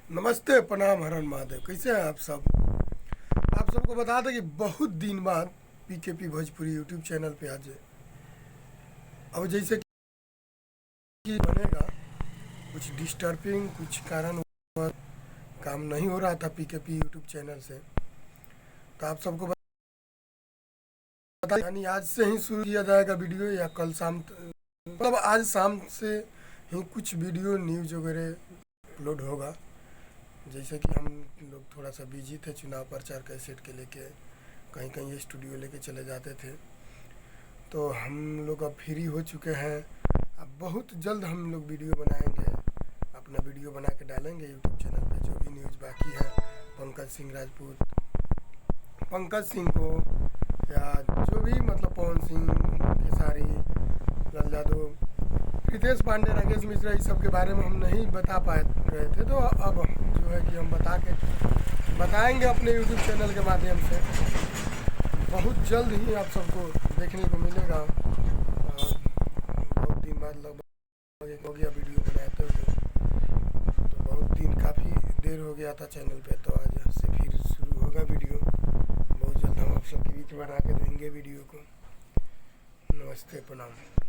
नमस्ते, प्रणाम, हरण महादेव। कैसे हैं आप सब? आप सबको बता दें कि बहुत दिन बाद पीकेपी भोजपुरी यूट्यूब चैनल पे आज अब जैसे कि बनेगा कुछ डिस्टर्बिंग कुछ कारण काम नहीं हो रहा था पीकेपी यूट्यूब चैनल से। तो आप सबको बता यानी आज से ही शुरू किया जाएगा वीडियो या कल शाम मतलब आज शाम से ही कुछ वीडियो न्यूज़ वगैरह अपलोड होगा। जैसे कि हम लोग थोड़ा सा बिजी थे चुनाव प्रचार कैसेट के लेके, कहीं कहीं स्टूडियो लेके चले जाते थे, तो हम लोग अब फ्री हो चुके हैं। अब बहुत जल्द हम लोग वीडियो बनाएंगे, अपना वीडियो बना के डालेंगे यूट्यूब चैनल पे। जो भी न्यूज़ बाकी है पंकज सिंह राजपूत, पंकज सिंह को या जो भी मतलब पवन सिंह, खेसारी लाल यादव, रितेश पांडे, राकेश मिश्रा, इस सब के बारे में हम नहीं बता पाए रहे थे, तो अब जो है कि हम बताएंगे अपने यूट्यूब चैनल के माध्यम से। बहुत जल्द ही आप सबको देखने को मिलेगा। और बहुत दिन बाद लगभग एक हो गया वीडियो बनाते हुए, तो बहुत दिन काफ़ी देर हो गया था चैनल पे, तो आज से फिर शुरू होगा वीडियो। बहुत जल्द हम आप सबके बीच बना के देंगे वीडियो को। नमस्ते, प्रणाम।